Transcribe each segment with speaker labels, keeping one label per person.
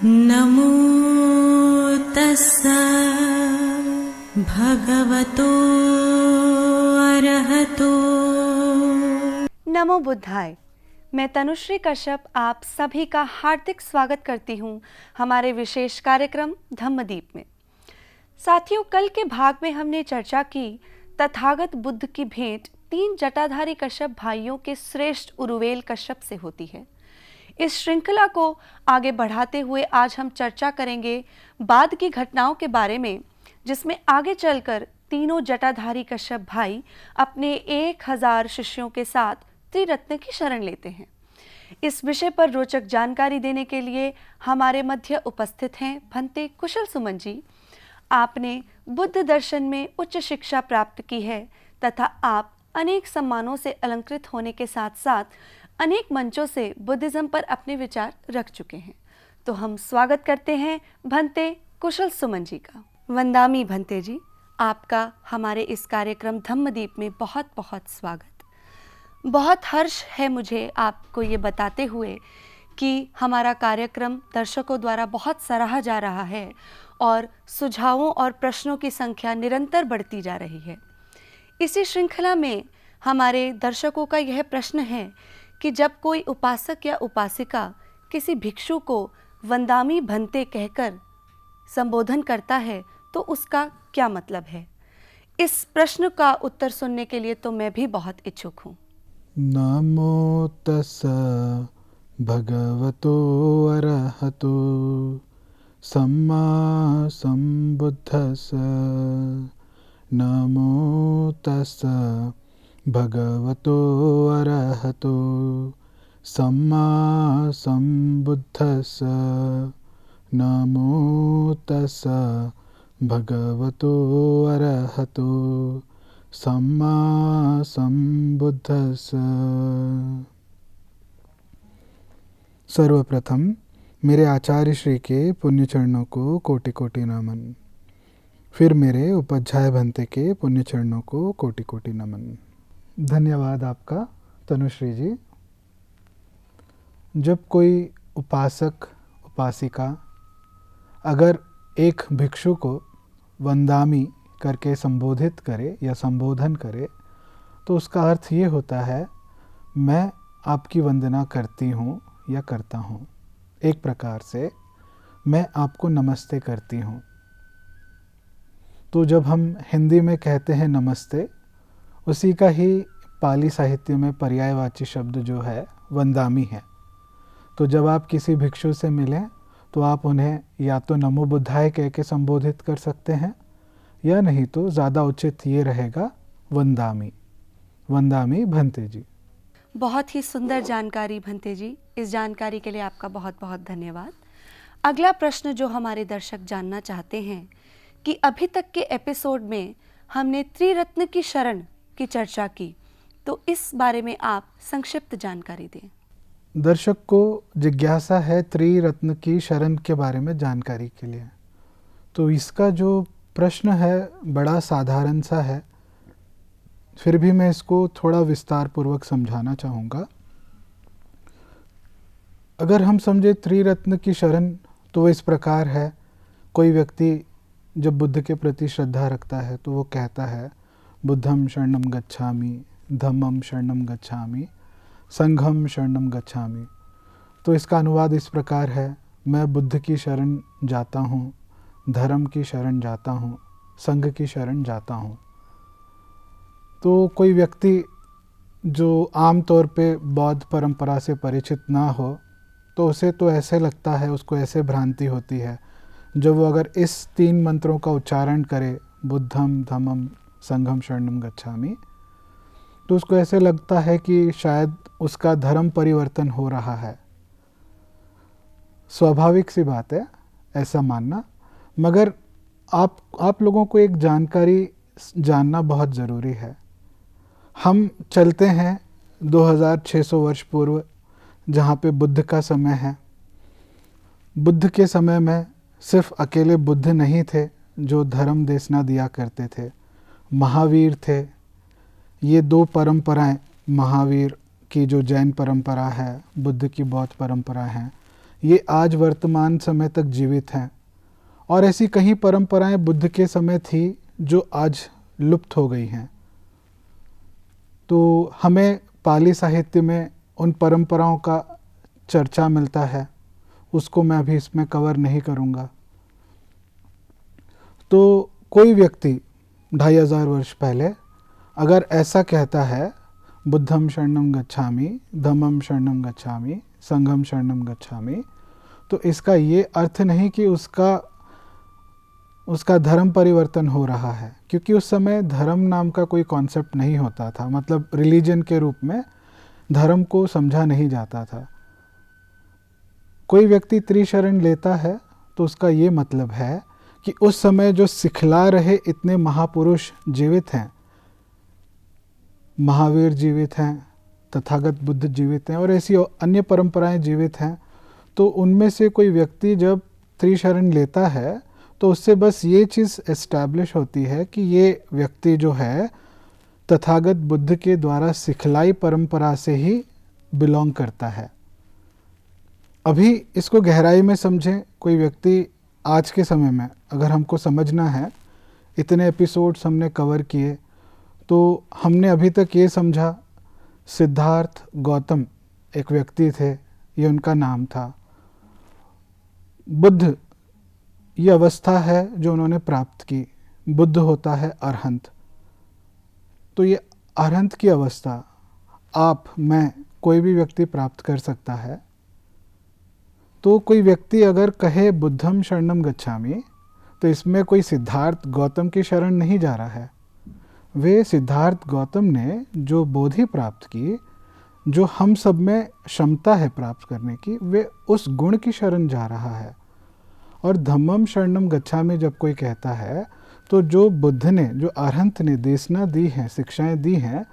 Speaker 1: नमो तस्स भगवतो अरहतो।
Speaker 2: नमो बुद्धाय। मैं तनुश्री कश्यप आप सभी का हार्दिक स्वागत करती हूँ हमारे विशेष कार्यक्रम धम्मदीप में। साथियों, कल के भाग में हमने चर्चा की तथागत बुद्ध की भेंट 3 जटाधारी कश्यप भाइयों के श्रेष्ठ उरुवेल कश्यप से होती है। इस श्रृंखला को आगे बढ़ाते हुए आज हम चर्चा करेंगे बाद की घटनाओं के बारे में, जिसमें आगे चलकर तीनों जटाधारी कश्यप भाई अपने 1000 शिष्यों के साथ त्रिरत्न की शरण लेते हैं। इस विषय पर रोचक जानकारी देने के लिए हमारे मध्य उपस्थित हैं भंते कुशल सुमन जी। आपने बुद्ध दर्शन में उच्च शिक्षा प्राप्त की है तथा आप अनेक सम्मानों से अलंकृत होने के साथ साथ अनेक मंचों से बुद्धिज्म पर अपने विचार रख चुके हैं। तो हम स्वागत करते हैं भंते कुशल सुमन जी का। वंदामी भंते जी, आपका हमारे इस कार्यक्रम धम्मदीप में बहुत बहुत स्वागत। बहुत हर्ष है मुझे आपको ये बताते हुए कि हमारा कार्यक्रम दर्शकों द्वारा बहुत सराहा जा रहा है और सुझावों और प्रश्नों की संख्या निरंतर बढ़ती जा रही है। इसी श्रृंखला में हमारे दर्शकों का यह प्रश्न है कि जब कोई उपासक या उपासिका किसी भिक्षु को वंदामी भंते कहकर संबोधन करता है तो उसका क्या मतलब है। इस प्रश्न का उत्तर सुनने के लिए तो मैं भी बहुत इच्छुक हूँ।
Speaker 3: नमो तस्स भगवतो अरहतो सम्मा सम्बुद्धस्स। नमो तस्स भगवतो अरहतो सम्मा सम्बुद्धस्स। नमो तस्स भगवतो अरहतो सम्मा सम्बुद्धस्स। सर्वप्रथम मेरे आचार्य श्री के पुण्य चरणों को कोटि कोटि नमन। फिर मेरे उपाध्याय भंते के पुण्य चरणों को कोटि कोटि नमन। धन्यवाद आपका तनुश्री जी। जब कोई उपासक उपासिका अगर एक भिक्षु को वंदामी करके संबोधित करे या संबोधन करे तो उसका अर्थ ये होता है, मैं आपकी वंदना करती हूँ या करता हूँ। एक प्रकार से मैं आपको नमस्ते करती हूँ। तो जब हम हिंदी में कहते हैं नमस्ते, उसी का ही पाली साहित्य में पर्यायवाची शब्द जो है वंदामी है। तो जब आप किसी भिक्षु से मिलें तो आप उन्हें या तो नमो बुद्धाय कह के संबोधित कर सकते हैं या नहीं तो ज़्यादा उचित ये रहेगा वंदामी। वंदामी भंते जी।
Speaker 2: बहुत ही सुंदर जानकारी भंते जी, इस जानकारी के लिए आपका बहुत बहुत धन्यवाद। अगला प्रश्न जो हमारे दर्शक जानना चाहते हैं कि अभी तक के एपिसोड में हमने त्रिरत्न की शरण की चर्चा की, तो इस बारे में आप संक्षिप्त जानकारी दें।
Speaker 3: दर्शक को जिज्ञासा है त्रिरत्न की शरण के बारे में जानकारी के लिए, तो इसका जो प्रश्न है बड़ा साधारण सा है, फिर भी मैं इसको थोड़ा विस्तार पूर्वक समझाना चाहूँगा। अगर हम समझे त्रिरत्न की शरण तो वो इस प्रकार है, कोई व्यक्ति जब बुद्ध के प्रति श्रद्धा रखता है तो वो कहता है बुद्धं शरणं गच्छामि, धम्मं शरणं गच्छामि, संघं शरणं गच्छामि। तो इसका अनुवाद इस प्रकार है, मैं बुद्ध की शरण जाता हूँ, धर्म की शरण जाता हूँ, संघ की शरण जाता हूँ। तो कोई व्यक्ति जो आम तौर पे बौद्ध परंपरा से परिचित ना हो तो उसे तो ऐसे लगता है, उसको ऐसे भ्रांति होती है, जब वो अगर इस 3 मंत्रों का उच्चारण करे बुद्धं धम्मं संघं शरणं गच्छामि, तो उसको ऐसे लगता है कि शायद उसका धर्म परिवर्तन हो रहा है। स्वाभाविक सी बात है ऐसा मानना, मगर आप लोगों को एक जानकारी जानना बहुत ज़रूरी है। हम चलते हैं 2600 वर्ष पूर्व, जहाँ पे बुद्ध का समय है। बुद्ध के समय में सिर्फ अकेले बुद्ध नहीं थे जो धर्म देशना दिया करते थे, महावीर थे। ये 2 परंपराएं, महावीर की जो जैन परंपरा है, बुद्ध की बौद्ध परंपरा है, ये आज वर्तमान समय तक जीवित हैं। और ऐसी कई परंपराएं बुद्ध के समय थी जो आज लुप्त हो गई हैं। तो हमें पाली साहित्य में उन परंपराओं का चर्चा मिलता है, उसको मैं अभी इसमें कवर नहीं करूँगा। तो कोई व्यक्ति 2500 वर्ष पहले अगर ऐसा कहता है, बुद्धम शरणम गच्छामि, धम्मम शरणम गच्छामि, संघम शरणम गच्छामि, तो इसका ये अर्थ नहीं कि उसका धर्म परिवर्तन हो रहा है, क्योंकि उस समय धर्म नाम का कोई कॉन्सेप्ट नहीं होता था। मतलब रिलीजन के रूप में धर्म को समझा नहीं जाता था। कोई व्यक्ति त्रिशरण लेता है तो उसका ये मतलब है कि उस समय जो सिखला रहे इतने महापुरुष जीवित हैं, महावीर जीवित हैं, तथागत बुद्ध जीवित हैं और ऐसी अन्य परंपराएं जीवित हैं, तो उनमें से कोई व्यक्ति जब त्रिशरण लेता है तो उससे बस ये चीज़ एस्टैब्लिश होती है कि ये व्यक्ति जो है तथागत बुद्ध के द्वारा सिखलाई परंपरा से ही बिलोंग करता है। अभी इसको गहराई में समझें। कोई व्यक्ति आज के समय में अगर हमको समझना है, इतने एपिसोड्स हमने कवर किए, तो हमने अभी तक ये समझा सिद्धार्थ गौतम एक व्यक्ति थे, ये उनका नाम था। बुद्ध ये अवस्था है जो उन्होंने प्राप्त की। बुद्ध होता है अरहंत। तो ये अरहंत की अवस्था आप, मैं, कोई भी व्यक्ति प्राप्त कर सकता है। तो कोई व्यक्ति अगर कहे बुद्धम शरणम गच्छामि, तो इसमें कोई सिद्धार्थ गौतम की शरण नहीं जा रहा है। वे सिद्धार्थ गौतम ने जो बोधि प्राप्त की, जो हम सब में क्षमता है प्राप्त करने की, वे उस गुण की शरण जा रहा है। और धम्मम शरणम गच्छामि जब कोई कहता है, तो जो बुद्ध ने, जो अरहंत ने देशना दी हैं, शिक्षाएं दी हैं,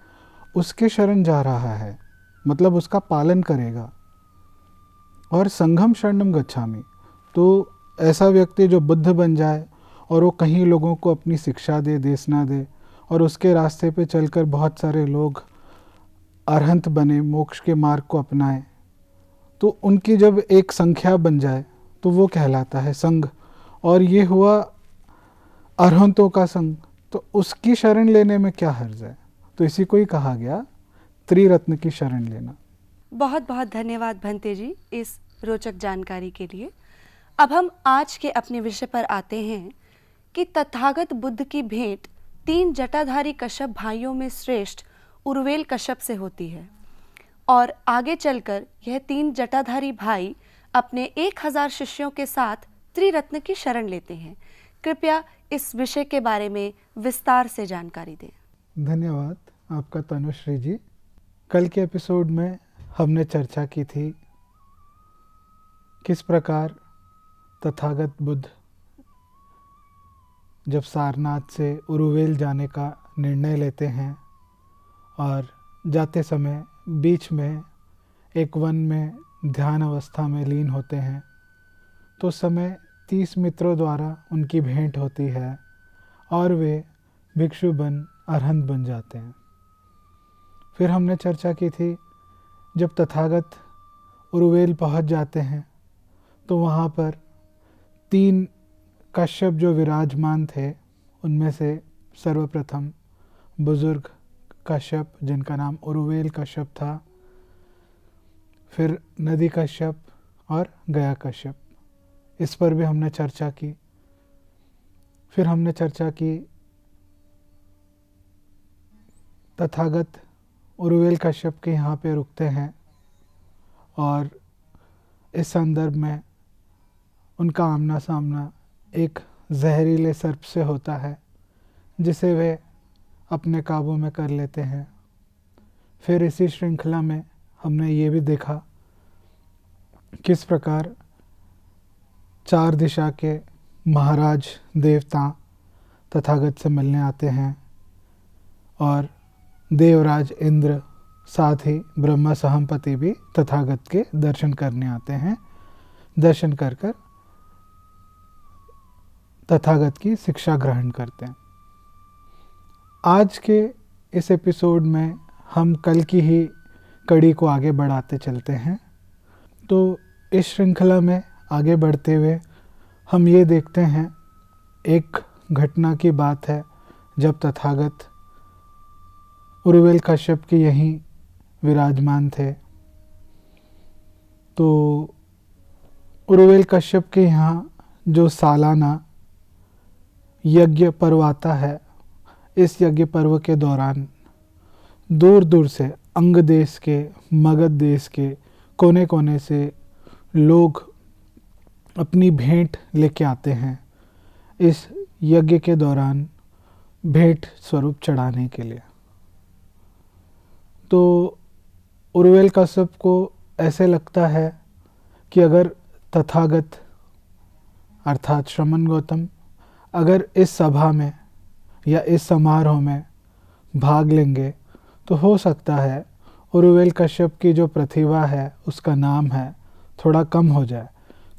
Speaker 3: उसके शरण जा रहा है, मतलब उसका पालन करेगा। और संघम शरणम गच्छामि, तो ऐसा व्यक्ति जो बुद्ध बन जाए और वो कहीं लोगों को अपनी शिक्षा दे, देशना दे, और उसके रास्ते पे चलकर बहुत सारे लोग अरहंत बने, मोक्ष के मार्ग को अपनाएं, तो उनकी जब एक संख्या बन जाए तो वो कहलाता है संघ। और ये हुआ अरहंतों का संघ, तो उसकी शरण लेने में क्या हर्ज है। तो इसी को ही कहा गया त्रिरत्न की शरण लेना।
Speaker 2: बहुत बहुत धन्यवाद भंते जी इस रोचक जानकारी के लिए। अब हम आज के अपने विषय पर आते हैं कि तथागत बुद्ध की भेंट 3 जटाधारी कश्यप भाइयों में श्रेष्ठ उर्वेल कश्यप से होती है, और आगे चलकर यह 3 जटाधारी भाई अपने 1000 शिष्यों के साथ त्रिरत्न की शरण लेते हैं। कृपया इस विषय के बारे में विस्तार से जानकारी दें।
Speaker 3: धन्यवाद आपका तनुश्री जी। कल के एपिसोड में हमने चर्चा की थी किस प्रकार तथागत बुद्ध जब सारनाथ से उरुवेल जाने का निर्णय लेते हैं और जाते समय बीच में एक वन में ध्यान अवस्था में लीन होते हैं, तो उस समय 30 मित्रों द्वारा उनकी भेंट होती है और वे भिक्षु बन अरहंत बन जाते हैं। फिर हमने चर्चा की थी जब तथागत उरुवेल पहुंच जाते हैं तो वहाँ पर 3 कश्यप जो विराजमान थे, उनमें से सर्वप्रथम बुजुर्ग कश्यप जिनका नाम उरुवेल कश्यप था, फिर नदी कश्यप और गया कश्यप, इस पर भी हमने चर्चा की। फिर हमने चर्चा की तथागत उरुवेल कश्यप के यहाँ पे रुकते हैं और इस संदर्भ में उनका आमना सामना एक जहरीले सर्प से होता है जिसे वे अपने काबू में कर लेते हैं। फिर इसी श्रृंखला में हमने ये भी देखा किस प्रकार 4 दिशा के महाराज देवता तथागत से मिलने आते हैं और देवराज इंद्र साथ ही ब्रह्मा सहमपति भी तथागत के दर्शन करने आते हैं। दर्शन कर कर तथागत की शिक्षा ग्रहण करते हैं। आज के इस एपिसोड में हम कल की ही कड़ी को आगे बढ़ाते चलते हैं। तो इस श्रृंखला में आगे बढ़ते हुए हम ये देखते हैं, एक घटना की बात है जब तथागत उरुवेल कश्यप के यहीं विराजमान थे। तो उरुवेल कश्यप के यहाँ जो सालाना यज्ञ पर्व आता है, इस यज्ञ पर्व के दौरान दूर दूर से अंग देश के, मगध देश के कोने कोने से लोग अपनी भेंट लेके आते हैं इस यज्ञ के दौरान भेंट स्वरूप चढ़ाने के लिए। तो उरुवेल कश्यप को ऐसे लगता है कि अगर तथागत अर्थात श्रमण गौतम अगर इस सभा में या इस समारोह में भाग लेंगे तो हो सकता है उरुवेल कश्यप की जो प्रतिभा है, उसका नाम है, थोड़ा कम हो जाए,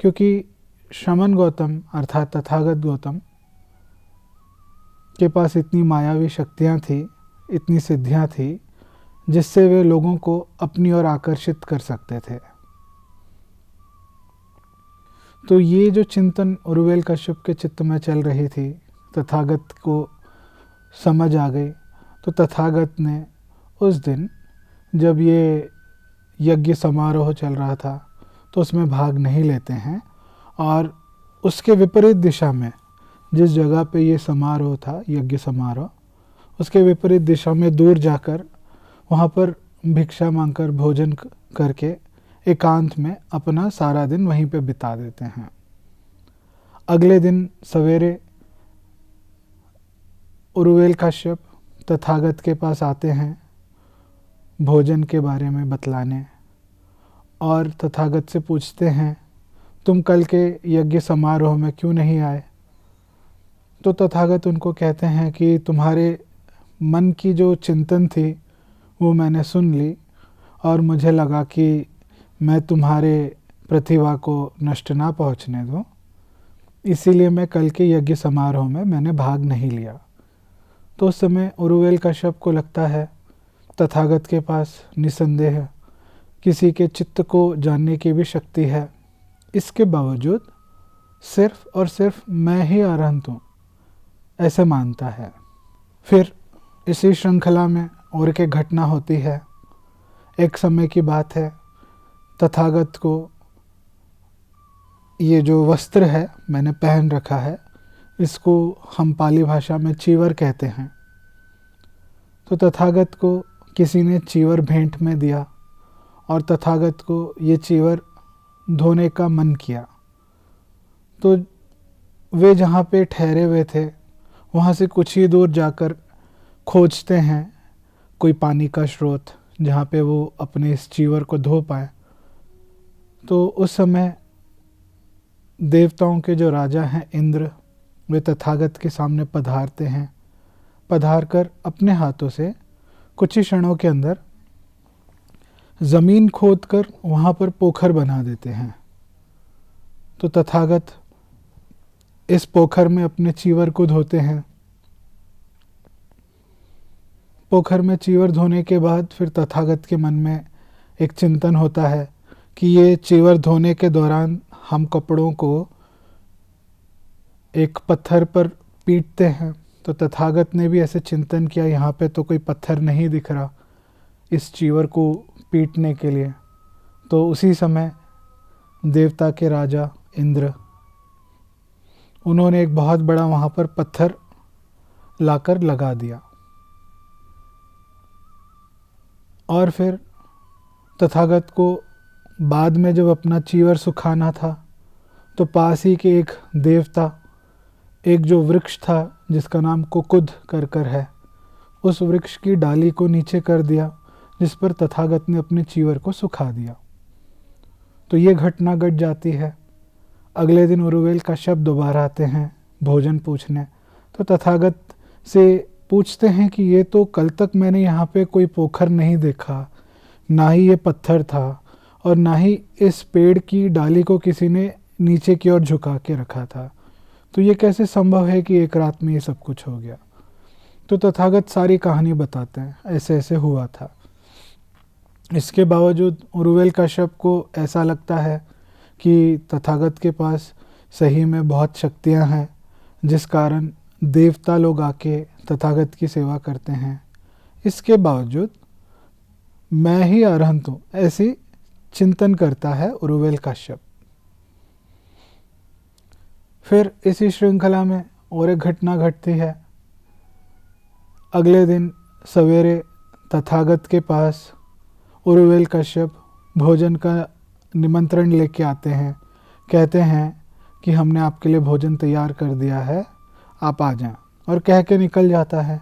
Speaker 3: क्योंकि श्रमण गौतम अर्थात तथागत गौतम के पास इतनी मायावी शक्तियाँ थी, इतनी सिद्धियाँ थी, जिससे वे लोगों को अपनी ओर आकर्षित कर सकते थे। तो ये जो चिंतन उरुवेल कश्यप के चित्त में चल रही थी, तथागत को समझ आ गई। तो तथागत ने उस दिन जब ये यज्ञ समारोह चल रहा था तो उसमें भाग नहीं लेते हैं, और उसके विपरीत दिशा में जिस जगह पे ये समारोह था, यज्ञ समारोह, उसके विपरीत दिशा में दूर जाकर वहाँ पर भिक्षा मांगकर भोजन करके एकांत में अपना सारा दिन वहीं पे बिता देते हैं। अगले दिन सवेरे उरुवेल कश्यप तथागत के पास आते हैं भोजन के बारे में बतलाने, और तथागत से पूछते हैं, तुम कल के यज्ञ समारोह में क्यों नहीं आए? तो तथागत उनको कहते हैं कि तुम्हारे मन की जो चिंतन थी वो मैंने सुन ली, और मुझे लगा कि मैं तुम्हारे प्रतिभा को नष्ट ना पहुंचने दूं, इसीलिए मैं कल के यज्ञ समारोह में मैंने भाग नहीं लिया। तो उस समय उरुवेल कश्यप को लगता है तथागत के पास निसंदेह किसी के चित्त को जानने की भी शक्ति है, इसके बावजूद सिर्फ और सिर्फ मैं ही अरहंत हूँ, ऐसे मानता है। फिर इसी श्रृंखला में और एक घटना होती है। एक समय की बात है, तथागत को ये जो वस्त्र है मैंने पहन रखा है, इसको हम पाली भाषा में चीवर कहते हैं। तो तथागत को किसी ने चीवर भेंट में दिया, और तथागत को ये चीवर धोने का मन किया। तो वे जहाँ पे ठहरे हुए थे वहाँ से कुछ ही दूर जाकर खोजते हैं कोई पानी का स्रोत जहाँ पे वो अपने इस चीवर को धो पाए। तो उस समय देवताओं के जो राजा हैं इंद्र, वे तथागत के सामने पधारते हैं। पधार कर अपने हाथों से कुछ ही क्षणों के अंदर ज़मीन खोदकर वहाँ पर पोखर बना देते हैं। तो तथागत इस पोखर में अपने चीवर को धोते हैं। पोखर में चीवर धोने के बाद फिर तथागत के मन में एक चिंतन होता है कि ये चीवर धोने के दौरान हम कपड़ों को एक पत्थर पर पीटते हैं। तो तथागत ने भी ऐसे चिंतन किया, यहाँ पे तो कोई पत्थर नहीं दिख रहा इस चीवर को पीटने के लिए। तो उसी समय देवता के राजा इंद्र, उन्होंने एक बहुत बड़ा वहाँ पर पत्थर लाकर लगा दिया, और फिर तथागत को बाद में जब अपना चीवर सुखाना था तो पास ही के एक देवता, एक जो वृक्ष था जिसका नाम कुकुद कर है, उस वृक्ष की डाली को नीचे कर दिया, जिस पर तथागत ने अपने चीवर को सुखा दिया। तो ये घटना घट जाती है। अगले दिन उरुवेल कश्यप दोबारा आते हैं भोजन पूछने। तो तथागत से पूछते हैं कि ये तो कल तक मैंने यहाँ पे कोई पोखर नहीं देखा, ना ही ये पत्थर था, और ना ही इस पेड़ की डाली को किसी ने नीचे की ओर झुका के रखा था। तो ये कैसे संभव है कि एक रात में ये सब कुछ हो गया? तो तथागत सारी कहानी बताते हैं, ऐसे ऐसे हुआ था। इसके बावजूद उरुवेल कश्यप को ऐसा लगता है कि तथागत के पास सही में बहुत शक्तियां हैं, जिस कारण देवता लोग आके तथागत की सेवा करते हैं। इसके बावजूद मैं ही अरहंत हूँ, ऐसी चिंतन करता है उरुवेल कश्यप। फिर इसी श्रृंखला में और एक घटना घटती है। अगले दिन सवेरे तथागत के पास उरुवेल कश्यप भोजन का निमंत्रण लेके आते हैं। कहते हैं कि हमने आपके लिए भोजन तैयार कर दिया है, आप आ जाएं, और कह के निकल जाता है।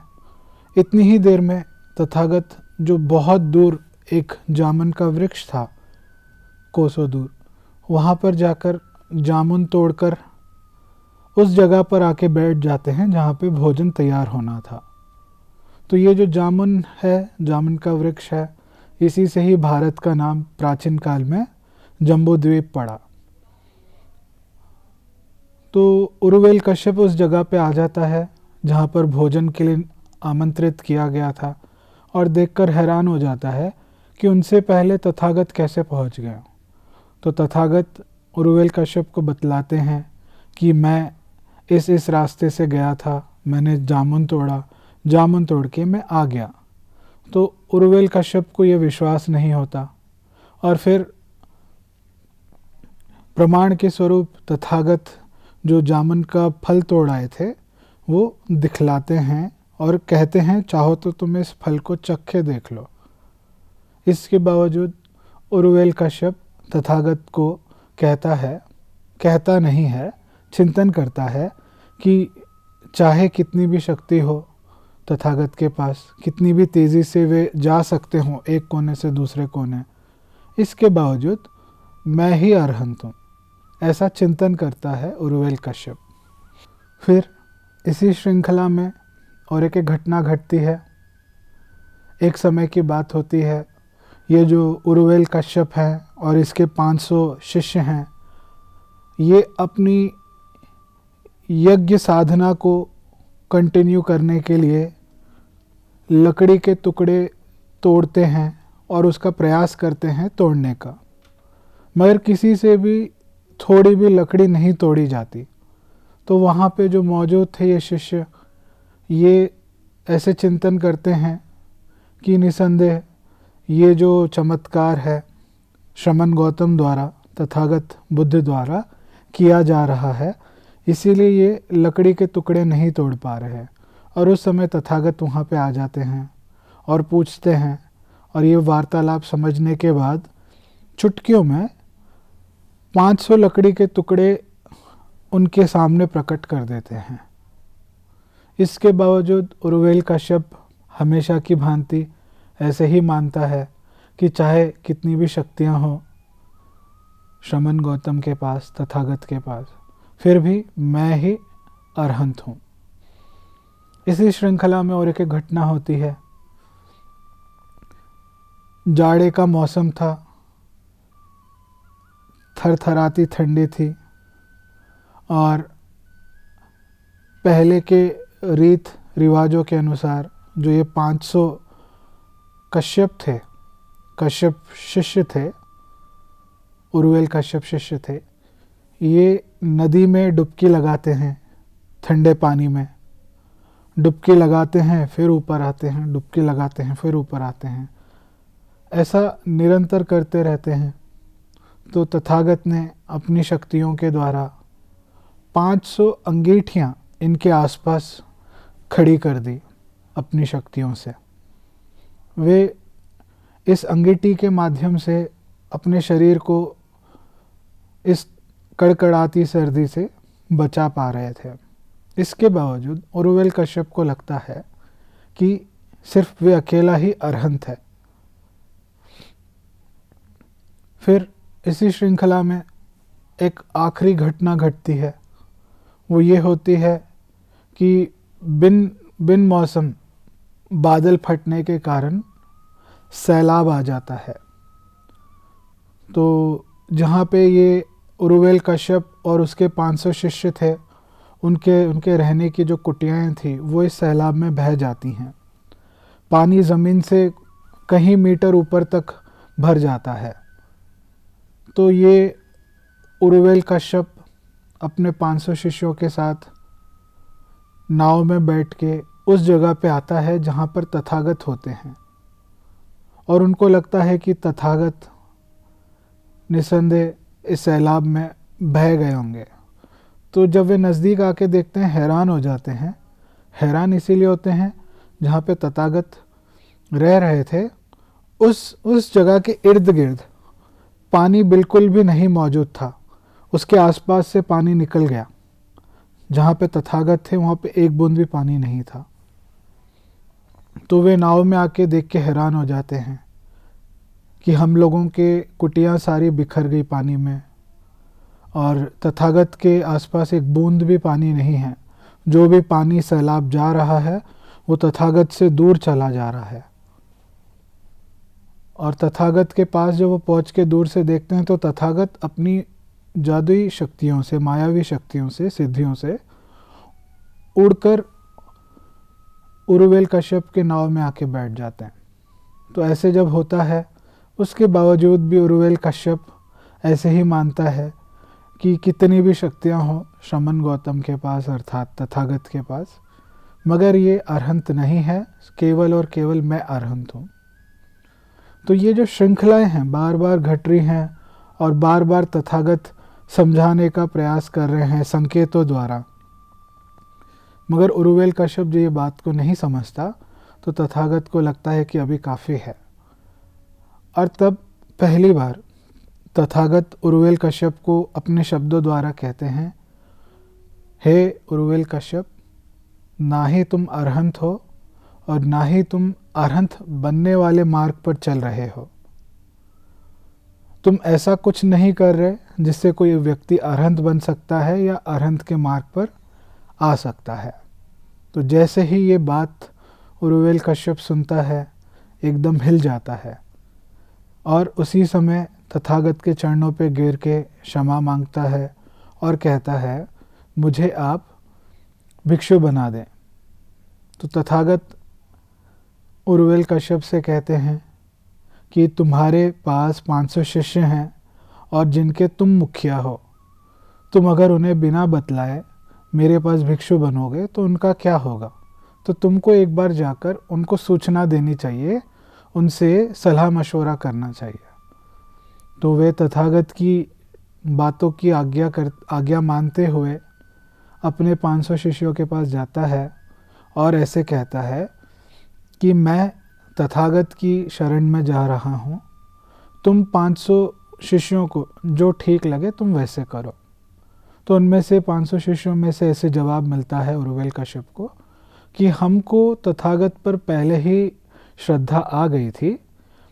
Speaker 3: इतनी ही देर में तथागत, जो बहुत दूर एक जामुन का वृक्ष था, कोसों दूर, वहाँ पर जाकर जामुन तोड़कर उस जगह पर आके बैठ जाते हैं जहाँ पे भोजन तैयार होना था। तो ये जो जामुन है, जामुन का वृक्ष है, इसी से ही भारत का नाम प्राचीन काल में जम्बूद्वीप पड़ा। तो उरुवेल कश्यप उस जगह पे आ जाता है जहाँ पर भोजन के लिए आमंत्रित किया गया था, और देखकर हैरान हो जाता है कि उनसे पहले तथागत कैसे पहुँच गए। तो तथागत उरुवेल कश्यप को बतलाते हैं कि मैं इस रास्ते से गया था, मैंने जामुन तोड़ा, जामुन तोड़ के मैं आ गया। तो उरुवेल कश्यप को ये विश्वास नहीं होता, और फिर प्रमाण के स्वरूप तथागत जो जामुन का फल तोड़ आए थे वो दिखलाते हैं और कहते हैं, चाहो तो तुम इस फल को चखे देख लो। इसके बावजूद उरुवेल कश्यप तथागत को कहता नहीं है, चिंतन करता है कि चाहे कितनी भी शक्ति हो तथागत के पास, कितनी भी तेज़ी से वे जा सकते हों एक कोने से दूसरे कोने, इसके बावजूद मैं ही अरहंत हूँ, ऐसा चिंतन करता है उरुवेल कश्यप। फिर इसी श्रृंखला में और एक घटना घटती है। एक समय की बात होती है, ये जो उरुवेल कश्यप हैं और इसके 500 शिष्य हैं, ये अपनी यज्ञ साधना को कंटिन्यू करने के लिए लकड़ी के टुकड़े तोड़ते हैं और उसका प्रयास करते हैं तोड़ने का, मगर किसी से भी थोड़ी भी लकड़ी नहीं तोड़ी जाती। तो वहाँ पे जो मौजूद थे ये शिष्य, ये ऐसे चिंतन करते हैं कि निसंदेह ये जो चमत्कार है श्रमण गौतम द्वारा, तथागत बुद्ध द्वारा किया जा रहा है, इसीलिए ये लकड़ी के टुकड़े नहीं तोड़ पा रहे हैं। और उस समय तथागत वहाँ पे आ जाते हैं और पूछते हैं, और ये वार्तालाप समझने के बाद चुटकियों में 500 लकड़ी के टुकड़े उनके सामने प्रकट कर देते हैं। इसके बावजूद उरुवेल कश्यप हमेशा की भांति ऐसे ही मानता है कि चाहे कितनी भी शक्तियाँ हों श्रमण गौतम के पास, तथागत के पास, फिर भी मैं ही अरहंत हूँ। इसी श्रृंखला में और एक घटना होती है। जाड़े का मौसम था, थरथराती ठंडी थी, और पहले के रीत रिवाजों के अनुसार जो ये 500 कश्यप शिष्य थे, उरुवेल कश्यप शिष्य थे, ये नदी में डुबकी लगाते हैं, ठंडे पानी में डुबकी लगाते हैं, फिर ऊपर आते हैं, डुबकी लगाते हैं, फिर ऊपर आते हैं, ऐसा निरंतर करते रहते हैं। तो तथागत ने अपनी शक्तियों के द्वारा 500 अंगीठियाँ इनके आसपास खड़ी कर दी अपनी शक्तियों से। वे इस अंगीठी के माध्यम से अपने शरीर को इस कड़कड़ाती सर्दी से बचा पा रहे थे। इसके बावजूद उरुवेल कश्यप को लगता है कि सिर्फ वे अकेला ही अरहंत है। फिर इसी श्रृंखला में एक आखिरी घटना घटती है। वो ये होती है कि बिन मौसम बादल फटने के कारण सैलाब आ जाता है। तो जहाँ पे ये उरुवेल कश्यप और उसके 500 शिष्य थे, उनके रहने की जो कुटियाएँ थी वो इस सैलाब में बह जाती हैं। पानी ज़मीन से कहीं मीटर ऊपर तक भर जाता है। तो ये उरुवेल कश्यप अपने 500 शिष्यों के साथ नाव में बैठ के उस जगह पे आता है जहाँ पर तथागत होते हैं, और उनको लगता है कि तथागत निसंदेह इस सैलाब में बह गए होंगे। तो जब वे नज़दीक आके देखते हैं, हैरान हो जाते हैं। हैरान इसीलिए होते हैं जहाँ पे तथागत रह रहे थे उस जगह के इर्द गिर्द पानी बिल्कुल भी नहीं मौजूद था। उसके आसपास से पानी निकल गया। जहाँ पे तथागत थे वहाँ पे एक बूंद भी पानी नहीं था। तो वे नाव में आके देख के हैरान हो जाते हैं कि हम लोगों के कुटियाँ सारी बिखर गई पानी में, और तथागत के आसपास एक बूंद भी पानी नहीं है। जो भी पानी सैलाब जा रहा है वो तथागत से दूर चला जा रहा है। और तथागत के पास जब वो पहुँच के दूर से देखते हैं तो तथागत अपनी जादुई शक्तियों से, मायावी शक्तियों से, सिद्धियों से उड़कर उरुवेल कश्यप के नाव में आके बैठ जाते हैं। तो ऐसे जब होता है, उसके बावजूद भी उरुवेल कश्यप ऐसे ही मानता है कि कितनी भी शक्तियाँ हों श्रमण गौतम के पास अर्थात तथागत के पास, मगर ये अरहंत नहीं है, केवल और केवल मैं अरहंत हूँ। तो ये जो श्रृंखलाएं हैं बार बार घट रही हैं और बार बार तथागत समझाने का प्रयास कर रहे हैं संकेतों द्वारा, मगर उरुवेल कश्यप जो ये बात को नहीं समझता, तो तथागत को लगता है कि अभी काफ़ी है। और तब पहली बार तथागत उरुवेल कश्यप को अपने शब्दों द्वारा कहते हैं, हे उरुवेल कश्यप, ना ही तुम अरहंत हो और ना ही तुम अरहंत बनने वाले मार्ग पर चल रहे हो। तुम ऐसा कुछ नहीं कर रहे जिससे कोई व्यक्ति अरहंत बन सकता है या अरहंत के मार्ग पर आ सकता है। तो जैसे ही ये बात उरुवेल कश्यप सुनता है, एकदम हिल जाता है और उसी समय तथागत के चरणों पे गिर के क्षमा मांगता है और कहता है, मुझे आप भिक्षु बना दें। तो तथागत उरुवेल कश्यप से कहते हैं कि तुम्हारे पास 500 शिष्य हैं और जिनके तुम मुखिया हो, तुम अगर उन्हें बिना बतलाए मेरे पास भिक्षु बनोगे तो उनका क्या होगा? तो तुमको एक बार जाकर उनको सूचना देनी चाहिए, उनसे सलाह मशवरा करना चाहिए। तो वे तथागत की बातों की आज्ञा मानते हुए अपने 500 शिष्यों के पास जाता है और ऐसे कहता है कि मैं तथागत की शरण में जा रहा हूँ, तुम 500 शिष्यों को जो ठीक लगे तुम वैसे करो। तो उनमें से 500 शिष्यों में से ऐसे जवाब मिलता है उरुवेल कश्यप को कि हमको तथागत पर पहले ही श्रद्धा आ गई थी,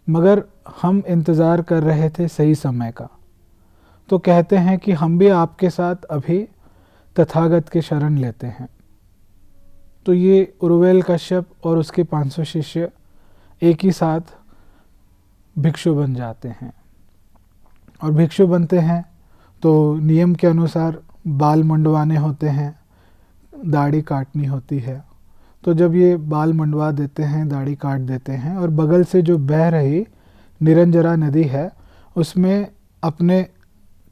Speaker 3: मगर हम इंतज़ार कर रहे थे सही समय का। तो कहते हैं कि हम भी आपके साथ अभी तथागत के शरण लेते हैं। तो ये उरुवेल कश्यप और उसके 500 शिष्य एक ही साथ भिक्षु बन जाते हैं। और भिक्षु बनते हैं तो नियम के अनुसार बाल मुंडवाने होते हैं, दाढ़ी काटनी होती है। तो जब ये बाल मुंडवा देते हैं, दाढ़ी काट देते हैं और बगल से जो बह रही निरंजरा नदी है उसमें अपने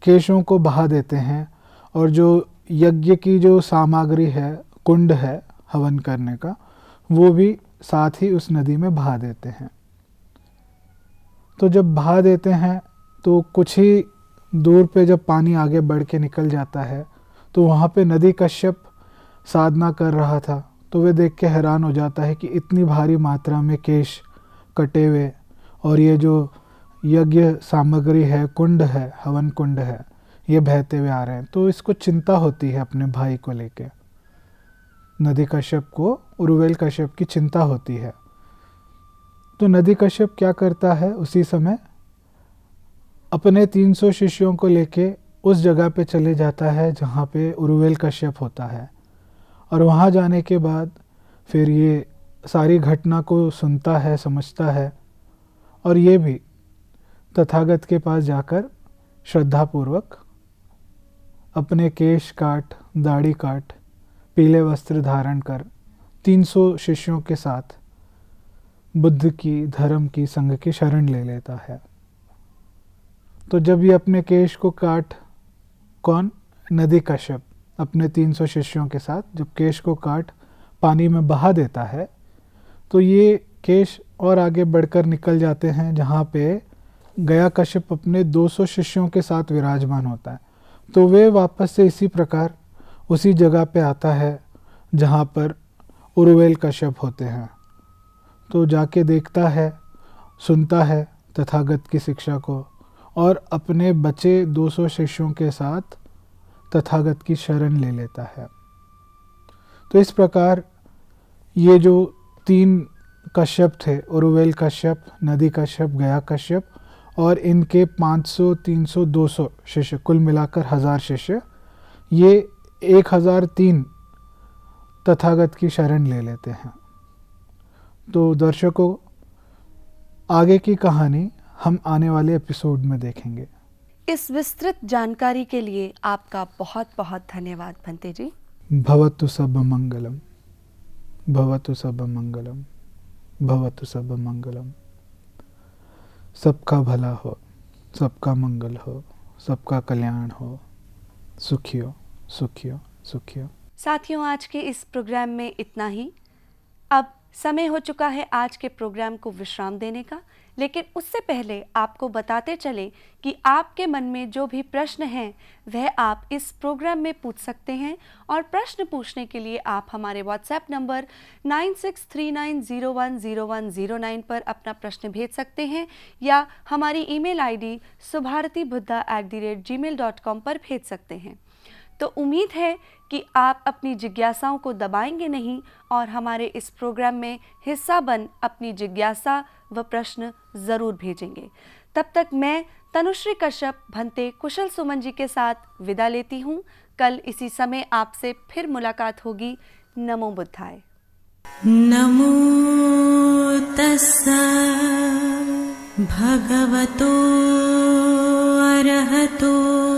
Speaker 3: केशों को बहा देते हैं, और जो यज्ञ की जो सामग्री है, कुंड है हवन करने का, वो भी साथ ही उस नदी में बहा देते हैं। तो जब बहा देते हैं तो कुछ ही दूर पे जब पानी आगे बढ़ के निकल जाता है तो वहाँ पे नदी कश्यप साधना कर रहा था। तो वे देख के हैरान हो जाता है कि इतनी भारी मात्रा में केश कटे हुए और ये जो यज्ञ सामग्री है, कुंड है, हवन कुंड है, ये बहते हुए आ रहे हैं। तो इसको चिंता होती है अपने भाई को लेके। नदी कश्यप को उरुवेल कश्यप की चिंता होती है। तो नदी कश्यप क्या करता है, उसी समय अपने 300 शिष्यों को लेके उस जगह पे चले जाता है जहाँ पे उरुवेल कश्यप होता है। और वहाँ जाने के बाद फिर ये सारी घटना को सुनता है, समझता है, और ये भी तथागत के पास जाकर श्रद्धापूर्वक अपने केश काट, दाढ़ी काट, पीले वस्त्र धारण कर 300 शिष्यों के साथ बुद्ध की, धर्म की, संघ की शरण ले लेता है। तो जब ये अपने केश को काट कौन? नदी कश्यप अपने 300 शिष्यों के साथ जब केश को काट पानी में बहा देता है तो ये केश और आगे बढ़कर निकल जाते हैं जहाँ पे गया कश्यप अपने 200 शिष्यों के साथ विराजमान होता है। तो वे वापस से इसी प्रकार उसी जगह पे आता है जहाँ पर उरुवेल कश्यप होते हैं। तो जाके देखता है, सुनता है तथागत की शिक्षा को और अपने बचे 200 शिष्यों के साथ तथागत की शरण ले लेता है। तो इस प्रकार ये जो 3 कश्यप थे, उरुवेल कश्यप, नदी कश्यप, गया कश्यप और इनके 500, 300, 200 शिष्य, कुल मिलाकर 1000 शिष्य, ये 1003 तथागत की शरण ले लेते हैं। तो दर्शकों, आगे की कहानी हम आने वाले एपिसोड में देखेंगे।
Speaker 2: इस विस्तृत जानकारी के लिए आपका बहुत बहुत धन्यवाद भंते जी।
Speaker 3: भवतु सब मंगलम, भवतु सब मंगलम, भवतु सब मंगलम। सबका भला हो, सबका मंगल हो, सबका कल्याण हो। सुखियो सुखियो सुखियो।
Speaker 2: साथियों, आज के इस प्रोग्राम में इतना ही। अब समय हो चुका है आज के प्रोग्राम को विश्राम देने का, लेकिन उससे पहले आपको बताते चले कि आपके मन में जो भी प्रश्न हैं वह आप इस प्रोग्राम में पूछ सकते हैं। और प्रश्न पूछने के लिए आप हमारे व्हाट्सएप नंबर 9639010109 पर अपना प्रश्न भेज सकते हैं या हमारी ईमेल आईडी subharatibuddha@gmail.com पर भेज सकते हैं। तो उम्मीद है कि आप अपनी जिज्ञासाओं को दबाएंगे नहीं और हमारे इस प्रोग्राम में हिस्सा बन अपनी जिज्ञासा व प्रश्न ज़रूर भेजेंगे। तब तक मैं तनुश्री कश्यप भंते कुशल सुमन जी के साथ विदा लेती हूँ। कल इसी समय आपसे फिर मुलाकात होगी। नमो बुद्धाय।
Speaker 1: नमो तस्सा भगवतो अरहतो